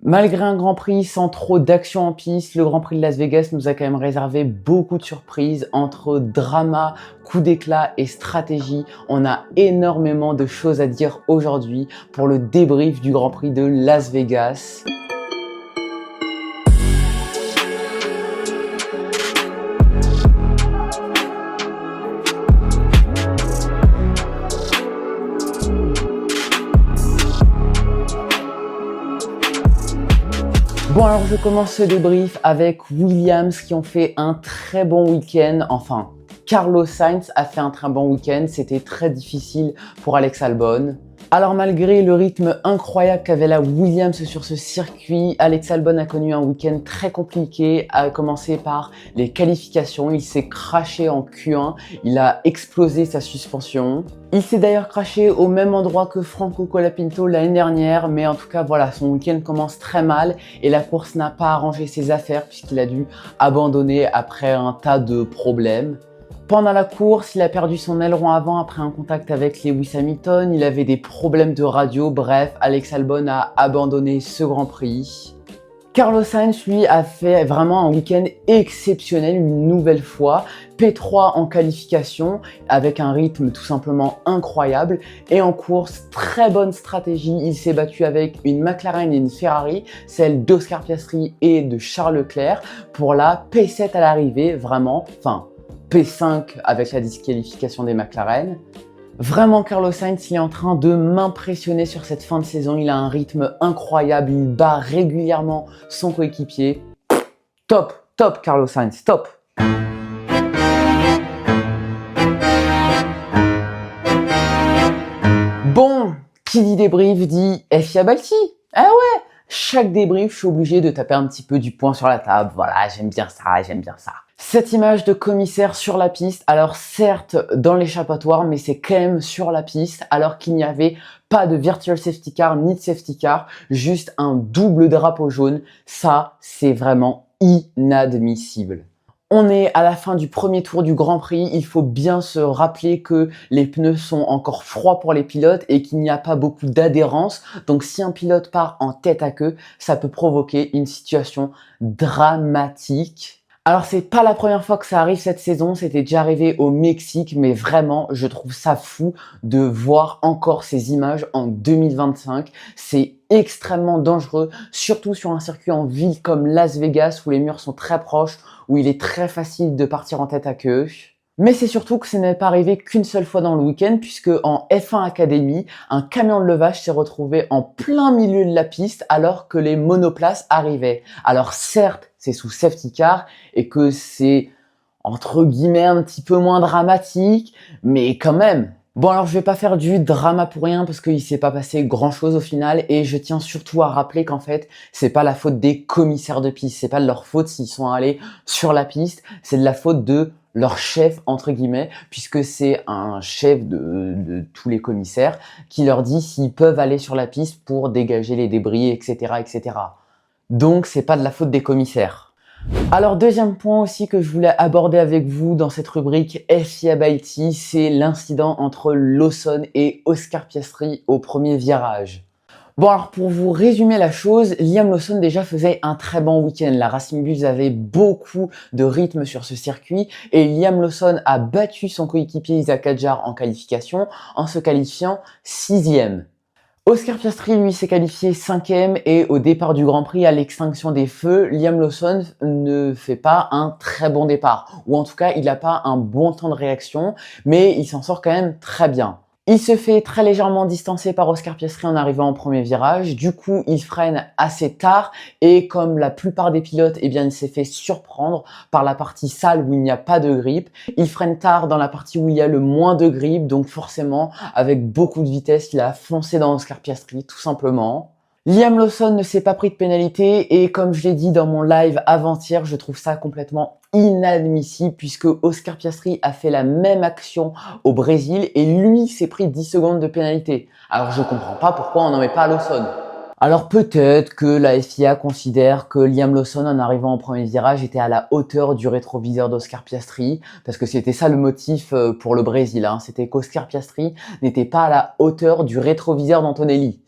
Malgré un Grand Prix sans trop d'action en piste, le Grand Prix de Las Vegas nous a quand même réservé beaucoup de surprises entre drama, coup d'éclat et stratégie. On a énormément de choses à dire aujourd'hui pour le débrief du Grand Prix de Las Vegas. Bon, alors je commence ce débrief avec Williams qui ont fait un très bon week-end. Enfin, Carlos Sainz a fait un très bon week-end. C'était très difficile pour Alex Albon. Alors malgré le rythme incroyable qu'avait la Williams sur ce circuit, Alex Albon a connu un week-end très compliqué, à commencer par les qualifications. Il s'est crashé en Q1, il a explosé sa suspension. Il s'est d'ailleurs crashé au même endroit que Franco Colapinto l'année dernière, mais en tout cas voilà, son week-end commence très mal et la course n'a pas arrangé ses affaires puisqu'il a dû abandonner après un tas de problèmes. Pendant la course, il a perdu son aileron avant après un contact avec Lewis Hamilton, il avait des problèmes de radio, bref, Alex Albon a abandonné ce Grand Prix. Carlos Sainz, lui, a fait vraiment un week-end exceptionnel une nouvelle fois. P3 en qualification, avec un rythme tout simplement incroyable. Et en course, très bonne stratégie. Il s'est battu avec une McLaren et une Ferrari, celle d'Oscar Piastri et de Charles Leclerc, pour la P7 à l'arrivée, vraiment. Enfin, P5 avec la disqualification des McLaren. Vraiment, Carlos Sainz, il est en train de m'impressionner sur cette fin de saison. Il a un rythme incroyable, il bat régulièrement son coéquipier. Top, top Carlos Sainz, top. Bon, qui dit débrief dit FIA Balti. Ah ouais, chaque débrief, je suis obligé de taper un petit peu du poing sur la table. Voilà, j'aime bien ça, j'aime bien ça. Cette image de commissaire sur la piste, alors certes dans l'échappatoire, mais c'est quand même sur la piste, alors qu'il n'y avait pas de virtual safety car ni de safety car, juste un double drapeau jaune. Ça, c'est vraiment inadmissible. On est à la fin du premier tour du Grand Prix, il faut bien se rappeler que les pneus sont encore froids pour les pilotes et qu'il n'y a pas beaucoup d'adhérence. Donc si un pilote part en tête à queue, ça peut provoquer une situation dramatique. Alors c'est pas la première fois que ça arrive cette saison, c'était déjà arrivé au Mexique, mais vraiment je trouve ça fou de voir encore ces images en 2025. C'est extrêmement dangereux, surtout sur un circuit en ville comme Las Vegas où les murs sont très proches, où il est très facile de partir en tête à queue. Mais c'est surtout que ce n'est pas arrivé qu'une seule fois dans le week-end, puisque en F1 Academy, un camion de levage s'est retrouvé en plein milieu de la piste alors que les monoplaces arrivaient. Alors certes, c'est sous safety car et que c'est entre guillemets un petit peu moins dramatique, mais quand même. Bon alors je vais pas faire du drama pour rien parce qu'il s'est pas passé grand chose au final et je tiens surtout à rappeler qu'en fait c'est pas la faute des commissaires de piste, c'est pas de leur faute s'ils sont allés sur la piste, c'est de la faute de leur chef entre guillemets puisque c'est un chef de tous les commissaires qui leur dit s'ils peuvent aller sur la piste pour dégager les débris etc. Donc c'est pas de la faute des commissaires. Alors deuxième point aussi que je voulais aborder avec vous dans cette rubrique FIA Balti, c'est l'incident entre Lawson et Oscar Piastri au premier virage. Bon alors pour vous résumer la chose, Liam Lawson déjà faisait un très bon week-end. La Racing Bulls avait beaucoup de rythme sur ce circuit et Liam Lawson a battu son coéquipier Isack Hadjar en qualification en se qualifiant 6e. Oscar Piastri, lui, s'est qualifié 5e et au départ du Grand Prix, à l'extinction des feux, Liam Lawson ne fait pas un très bon départ. Ou en tout cas, il n'a pas un bon temps de réaction, mais il s'en sort quand même très bien. Il se fait très légèrement distancer par Oscar Piastri en arrivant au premier virage. Du coup, il freine assez tard et comme la plupart des pilotes, eh bien, il s'est fait surprendre par la partie sale où il n'y a pas de grip. Il freine tard dans la partie où il y a le moins de grip, donc forcément, avec beaucoup de vitesse, il a foncé dans Oscar Piastri, tout simplement. Liam Lawson ne s'est pas pris de pénalité et comme je l'ai dit dans mon live avant-hier, je trouve ça complètement inadmissible puisque Oscar Piastri a fait la même action au Brésil et lui s'est pris 10 secondes de pénalité. Alors je comprends pas pourquoi on n'en met pas à Lawson. Alors peut-être que la FIA considère que Liam Lawson en arrivant au premier virage était à la hauteur du rétroviseur d'Oscar Piastri parce que c'était ça le motif pour le Brésil, hein. C'était qu'Oscar Piastri n'était pas à la hauteur du rétroviseur d'Antonelli.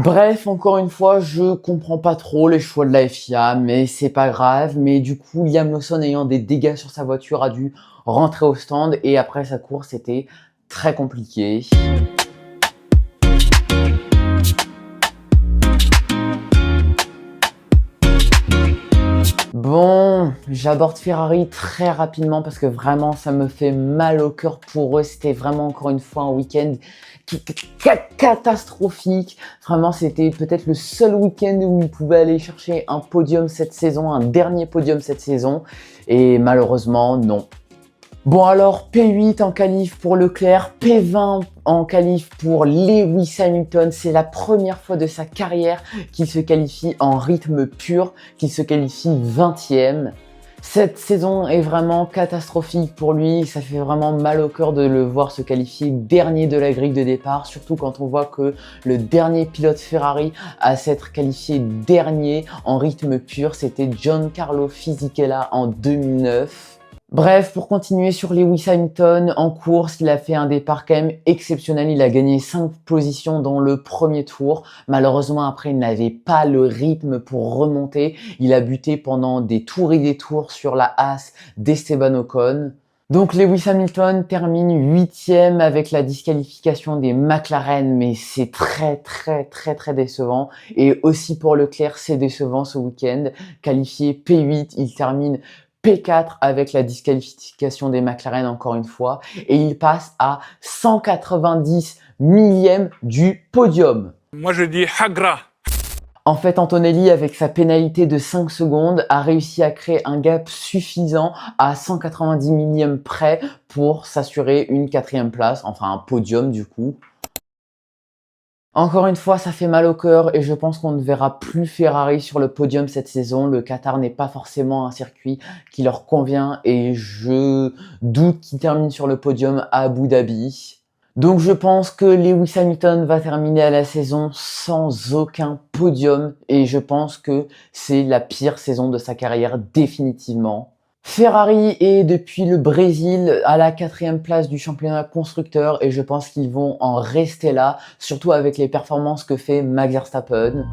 Bref, encore une fois, je comprends pas trop les choix de la FIA, mais c'est pas grave. Mais du coup, Liam Lawson ayant des dégâts sur sa voiture a dû rentrer au stand et après sa course, c'était très compliqué. Bon, j'aborde Ferrari très rapidement parce que vraiment ça me fait mal au cœur pour eux. C'était vraiment encore une fois un week-end catastrophique. Vraiment, c'était peut-être le seul week-end où ils pouvaient aller chercher un podium cette saison, un dernier podium cette saison. Et malheureusement, non. Bon alors, P8 en qualif pour Leclerc, P20 en qualif pour Lewis Hamilton. C'est la première fois de sa carrière qu'il se qualifie en rythme pur, qu'il se qualifie 20e. Cette saison est vraiment catastrophique pour lui, ça fait vraiment mal au cœur de le voir se qualifier dernier de la grille de départ, surtout quand on voit que le dernier pilote Ferrari à s'être qualifié dernier en rythme pur, c'était Giancarlo Fisichella en 2009. Bref, pour continuer sur Lewis Hamilton, en course, il a fait un départ quand même exceptionnel. Il a gagné 5 positions dans le premier tour. Malheureusement, après, il n'avait pas le rythme pour remonter. Il a buté pendant des tours et des tours sur la Haas d'Esteban Ocon. Donc Lewis Hamilton termine 8e avec la disqualification des McLaren, mais c'est très décevant. Et aussi pour Leclerc, c'est décevant ce week-end. Qualifié P8, il termine P4 avec la disqualification des McLaren encore une fois et il passe à 190 millième du podium. Moi je dis Hagra. En fait, Antonelli, avec sa pénalité de 5 secondes, a réussi à créer un gap suffisant à 190 millième près pour s'assurer une 4e place, enfin un podium du coup. Encore une fois, ça fait mal au cœur et je pense qu'on ne verra plus Ferrari sur le podium cette saison. Le Qatar n'est pas forcément un circuit qui leur convient et je doute qu'ils terminent sur le podium à Abu Dhabi. Donc je pense que Lewis Hamilton va terminer à la saison sans aucun podium et je pense que c'est la pire saison de sa carrière définitivement. Ferrari est depuis le Brésil à la 4e place du championnat constructeur et je pense qu'ils vont en rester là, surtout avec les performances que fait Max Verstappen.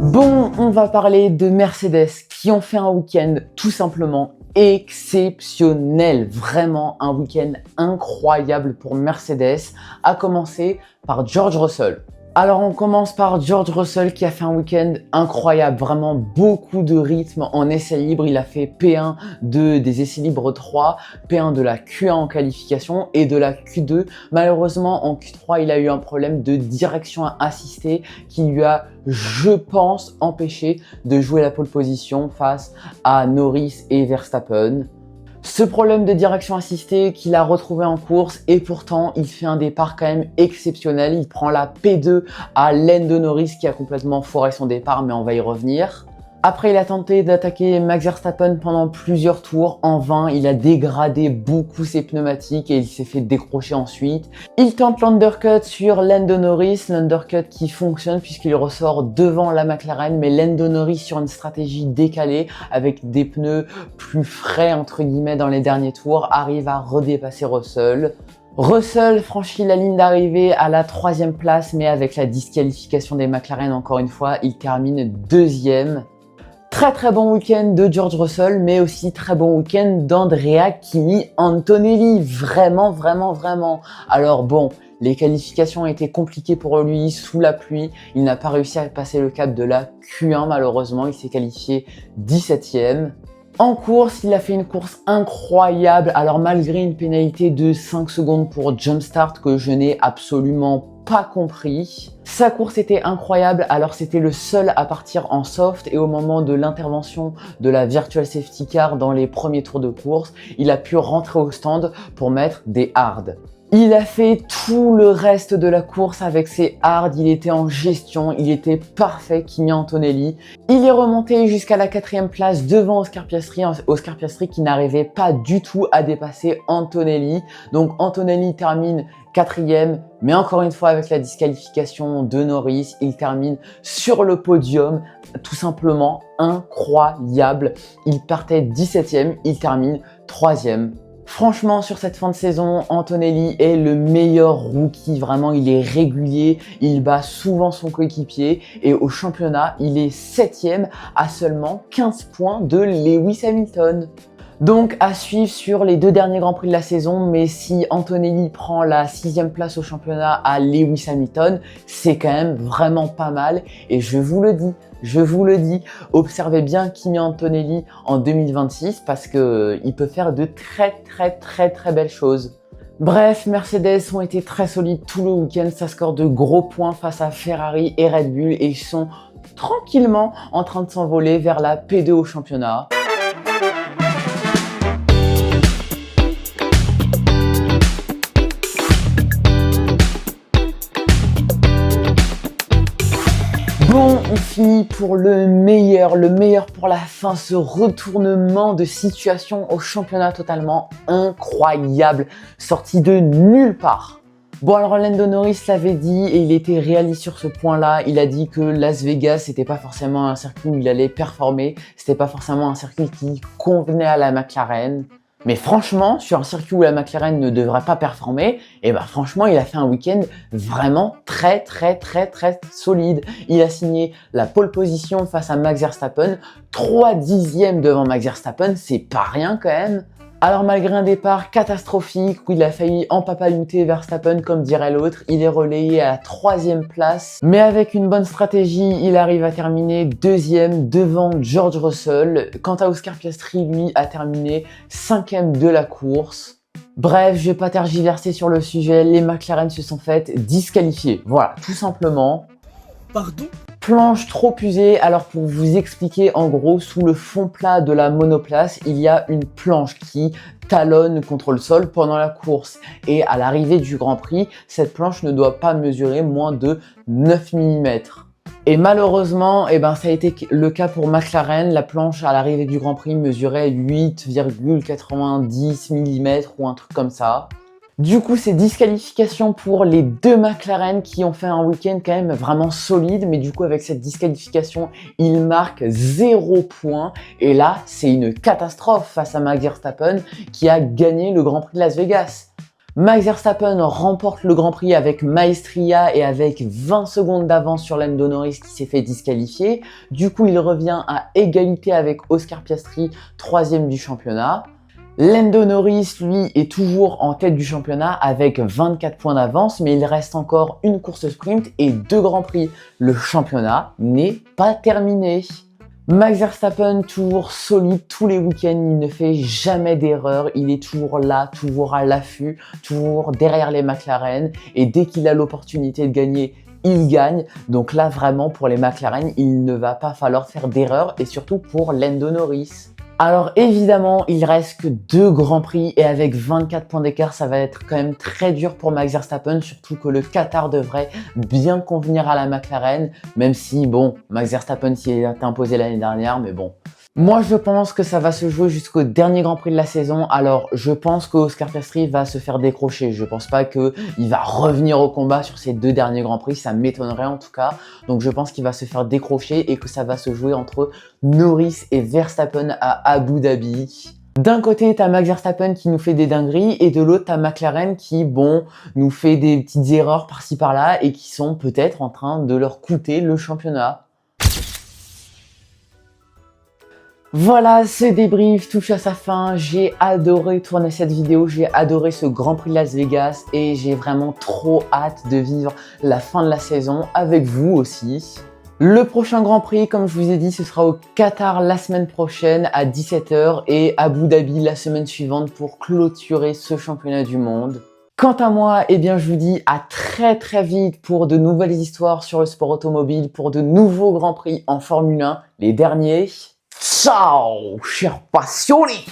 Bon, on va parler de Mercedes qui ont fait un week-end tout simplement exceptionnel, vraiment un week-end incroyable pour Mercedes, à commencer par George Russell. Alors on commence par George Russell qui a fait un week-end incroyable, vraiment beaucoup de rythme en essai libre. Il a fait P1 des essais libres 3, P1 de la Q1 en qualification et de la Q2. Malheureusement en Q3 il a eu un problème de direction assistée qui lui a, je pense, empêché de jouer la pole position face à Norris et Verstappen. Ce problème de direction assistée qu'il a retrouvé en course et pourtant il fait un départ quand même exceptionnel. Il prend la P2 à Lando Norris qui a complètement foiré son départ, mais on va y revenir. Après, il a tenté d'attaquer Max Verstappen pendant plusieurs tours. En vain, il a dégradé beaucoup ses pneumatiques et il s'est fait décrocher ensuite. Il tente l'undercut sur Lando Norris, l'undercut qui fonctionne puisqu'il ressort devant la McLaren, mais Lando Norris sur une stratégie décalée avec des pneus plus frais entre guillemets dans les derniers tours arrive à redépasser Russell. Russell franchit la ligne d'arrivée à la 3e place, mais avec la disqualification des McLaren encore une fois, il termine 2e. Très bon week-end de George Russell, mais aussi très bon week-end d'Andrea Kimi Antonelli. Vraiment. Alors bon, les qualifications ont été compliquées pour lui sous la pluie. Il n'a pas réussi à passer le cap de la Q1 malheureusement. Il s'est qualifié 17e. En course, il a fait une course incroyable. Alors malgré une pénalité de 5 secondes pour jumpstart que je n'ai absolument pas compris. Sa course était incroyable, alors c'était le seul à partir en soft et au moment de l'intervention de la Virtual Safety Car dans les premiers tours de course, il a pu rentrer au stand pour mettre des hards. Il a fait tout le reste de la course avec ses hards, il était en gestion, il était parfait, Kimi Antonelli. Il est remonté jusqu'à la 4e place devant Oscar Piastri qui n'arrivait pas du tout à dépasser Antonelli. Donc Antonelli termine 4e, mais encore une fois avec la disqualification de Norris, il termine sur le podium, tout simplement incroyable. Il partait 17e, il termine troisième. Franchement, sur cette fin de saison, Antonelli est le meilleur rookie. Vraiment, il est régulier, il bat souvent son coéquipier. Et au championnat, il est 7e à seulement 15 points de Lewis Hamilton. Donc à suivre sur les 2 derniers Grands Prix de la saison, mais si Antonelli prend la 6e place au championnat à Lewis Hamilton, c'est quand même vraiment pas mal. Et je vous le dis, observez bien Kimi Antonelli en 2026 parce que il peut faire de très belles choses. Bref, Mercedes ont été très solides tout le week-end, ça score de gros points face à Ferrari et Red Bull et ils sont tranquillement en train de s'envoler vers la P2 au championnat. Bon, on finit pour le meilleur pour la fin, ce retournement de situation au championnat totalement incroyable, sorti de nulle part. Bon, alors Lando Norris l'avait dit et il était réaliste sur ce point-là. Il a dit que Las Vegas, c'était pas forcément un circuit où il allait performer, c'était pas forcément un circuit qui convenait à la McLaren. Mais franchement, sur un circuit où la McLaren ne devrait pas performer, franchement, il a fait un week-end vraiment très solide. Il a signé la pole position face à Max Verstappen, 3 dixièmes devant Max Verstappen, c'est pas rien quand même. Alors malgré un départ catastrophique où il a failli empapaillouter Verstappen comme dirait l'autre, il est relayé à la 3e place. Mais avec une bonne stratégie, il arrive à terminer 2e devant George Russell. Quant à Oscar Piastri, lui, a terminé 5e de la course. Bref, je vais pas tergiverser sur le sujet, les McLaren se sont faites disqualifier. Voilà, tout simplement. Pardon ? Planche trop usée, alors pour vous expliquer en gros, sous le fond plat de la monoplace, il y a une planche qui talonne contre le sol pendant la course. Et à l'arrivée du Grand Prix, cette planche ne doit pas mesurer moins de 9 mm. Et malheureusement, ça a été le cas pour McLaren. La planche à l'arrivée du Grand Prix mesurait 8,90 mm ou un truc comme ça. Du coup, c'est disqualification pour les 2 McLaren qui ont fait un week-end quand même vraiment solide. Mais du coup, avec cette disqualification, ils marquent 0 point. Et là, c'est une catastrophe face à Max Verstappen qui a gagné le Grand Prix de Las Vegas. Max Verstappen remporte le Grand Prix avec maestria et avec 20 secondes d'avance sur Lando Norris qui s'est fait disqualifier. Du coup, il revient à égalité avec Oscar Piastri, 3e du championnat. Lando Norris, lui, est toujours en tête du championnat avec 24 points d'avance, mais il reste encore une course sprint et 2 Grands Prix. Le championnat n'est pas terminé. Max Verstappen, toujours solide tous les week-ends, il ne fait jamais d'erreur, il est toujours là, toujours à l'affût, toujours derrière les McLaren, et dès qu'il a l'opportunité de gagner, il gagne. Donc là, vraiment, pour les McLaren, il ne va pas falloir faire d'erreur, et surtout pour Lando Norris. Alors évidemment, il reste que 2 Grands Prix et avec 24 points d'écart, ça va être quand même très dur pour Max Verstappen, surtout que le Qatar devrait bien convenir à la McLaren, même si, bon, Max Verstappen s'y est imposé l'année dernière, mais bon. Moi, je pense que ça va se jouer jusqu'au dernier Grand Prix de la saison. Alors, je pense que Oscar Piastri va se faire décrocher. Je pense pas qu'il va revenir au combat sur ces 2 derniers Grands Prix. Ça m'étonnerait en tout cas. Donc, je pense qu'il va se faire décrocher et que ça va se jouer entre Norris et Verstappen à Abu Dhabi. D'un côté, t'as Max Verstappen qui nous fait des dingueries et de l'autre, t'as McLaren qui, bon, nous fait des petites erreurs par-ci par-là et qui sont peut-être en train de leur coûter le championnat. Voilà, ce débrief touche à sa fin. J'ai adoré tourner cette vidéo, j'ai adoré ce Grand Prix de Las Vegas et j'ai vraiment trop hâte de vivre la fin de la saison avec vous aussi. Le prochain Grand Prix, comme je vous ai dit, ce sera au Qatar la semaine prochaine à 17 h et à Abu Dhabi la semaine suivante pour clôturer ce championnat du monde. Quant à moi, je vous dis à très vite pour de nouvelles histoires sur le sport automobile, pour de nouveaux Grands Prix en Formule 1, les derniers. Ciao, chers passionnés!